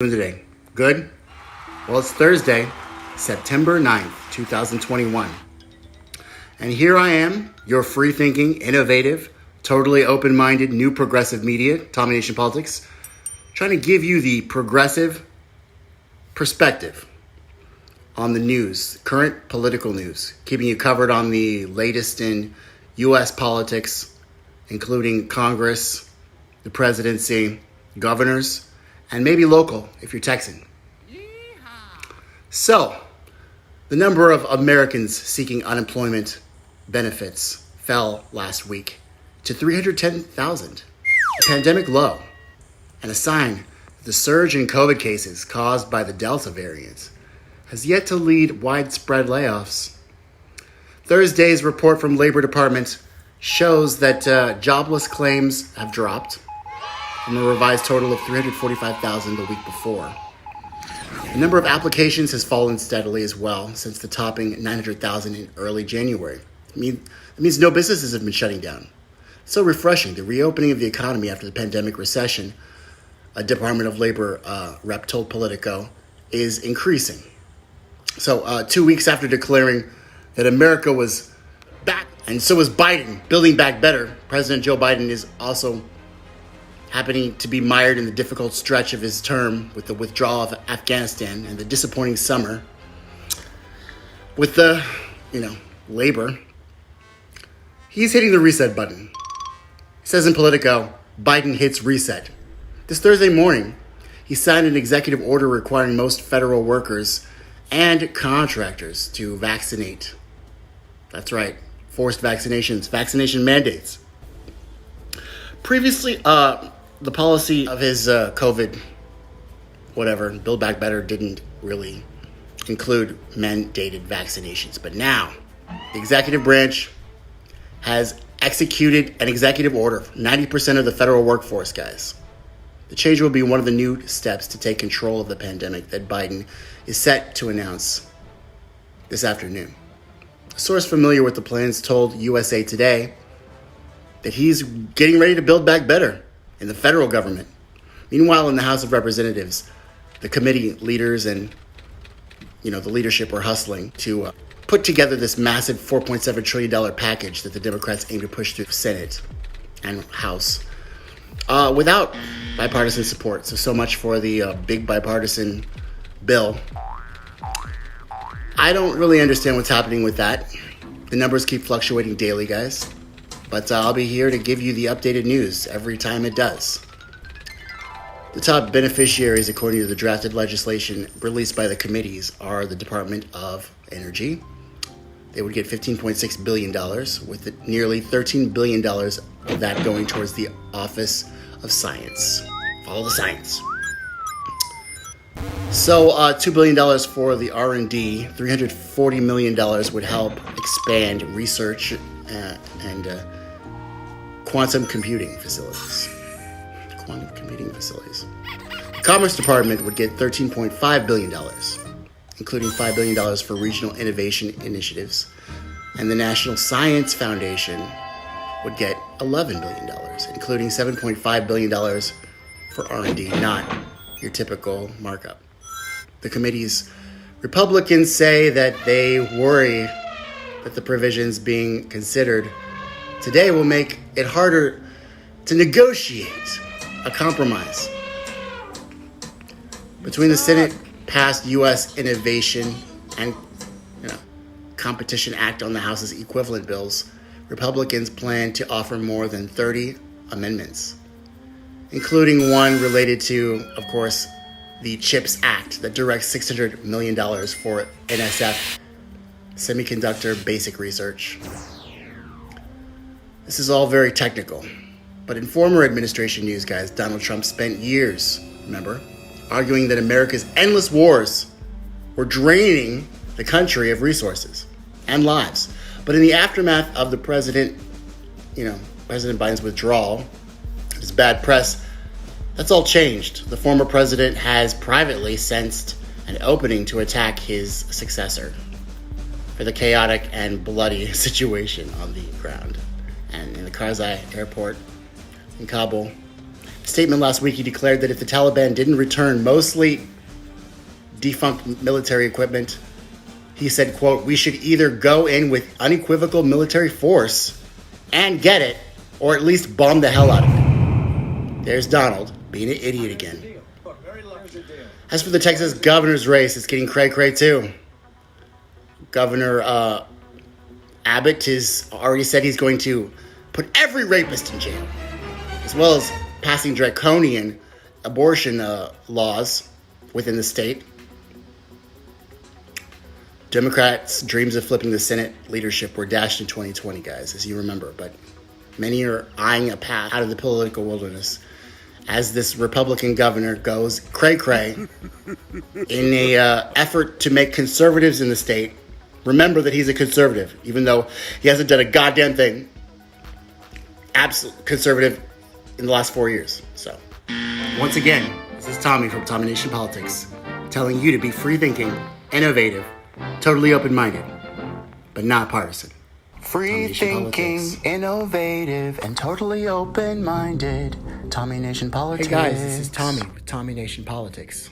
Doing today? Good? Well, it's Thursday, September 9th, 2021. And here I am, your free-thinking, innovative, totally open-minded, new progressive media, Tommy Nation Politics, trying to give you the progressive perspective on the news, current political news, keeping you covered on the latest in U.S. politics, including Congress, the presidency, governors, and maybe local if you're Texan. So, the number of Americans seeking unemployment benefits fell last week to 310,000, a pandemic low, and a sign that the surge in COVID cases caused by the Delta variant has yet to lead widespread layoffs. Thursday's report from Labor Department shows that jobless claims have dropped from a revised total of 345,000 the week before. The number of applications has fallen steadily as well since the topping 900,000 in early January. It means no businesses have been shutting down. So refreshing. The reopening of the economy after the pandemic recession, a Department of Labor rep told Politico, is increasing. So 2 weeks after declaring that America was back, and so was Biden, building back better, President Joe Biden is also happening to be mired in the difficult stretch of his term with the withdrawal of Afghanistan and the disappointing summer with the, labor. He's hitting the reset button. He says in Politico, Biden hits reset. This Thursday morning, he signed an executive order requiring most federal workers and contractors to vaccinate. That's right, forced vaccinations, vaccination mandates. Previously, the policy of his COVID, Build Back Better didn't really include mandated vaccinations. But now, the executive branch has executed an executive order for 90% of the federal workforce, guys. The change will be one of the new steps to take control of the pandemic that Biden is set to announce this afternoon. A source familiar with the plans told USA Today that he's getting ready to build back better in the federal government. Meanwhile, in the House of Representatives, the committee leaders and, the leadership are hustling to put together this massive $4.7 trillion package that the Democrats aim to push through the Senate and House without bipartisan support. So much for the big bipartisan bill. I don't really understand what's happening with that. The numbers keep fluctuating daily, guys. But I'll be here to give you the updated news every time it does. The top beneficiaries, according to the drafted legislation released by the committees, are the Department of Energy. They would get $15.6 billion, with nearly $13 billion of that going towards the Office of Science. Follow the science. So $2 billion for the R&D, $340 million would help expand research and quantum computing facilities. The Commerce Department would get $13.5 billion, including $5 billion for regional innovation initiatives. And the National Science Foundation would get $11 billion, including $7.5 billion for R&D, not your typical markup. The committee's Republicans say that they worry that the provisions being considered today will make it harder to negotiate a compromise between the Senate-passed U.S. Innovation and Competition Act on the House's equivalent bills. Republicans plan to offer more than 30 amendments, including one related to, of course, the CHIPS Act that directs $600 million for NSF semiconductor basic research. This is all very technical, but in former administration news, guys, Donald Trump spent years, arguing that America's endless wars were draining the country of resources and lives. But in the aftermath of the President Biden's withdrawal, his bad press, that's all changed. The former president has privately sensed an opening to attack his successor for the chaotic and bloody situation on the ground and in the Karzai airport in Kabul. statement last week, he declared that if the Taliban didn't return mostly defunct military equipment, he said, quote, "We should either go in with unequivocal military force and get it, or at least bomb the hell out of it." There's Donald being an idiot again. As for the Texas governor's race, it's getting cray-cray too. Governor Abbott has already said he's going to put every rapist in jail, as well as passing draconian abortion laws within the state. Democrats' dreams of flipping the Senate leadership were dashed in 2020, guys, as you remember. But many are eyeing a path out of the political wilderness as this Republican governor goes cray-cray in a effort to make conservatives in the state remember that he's a conservative, even though he hasn't done a goddamn thing absolute conservative in the last 4 years. So, once again, this is Tommy from Tommy Nation Politics, telling you to be free-thinking, innovative, totally open-minded, but not partisan. Free thinking, innovative, and totally open-minded. Tommy Nation Politics. Hey guys, this is Tommy with Tommy Nation Politics.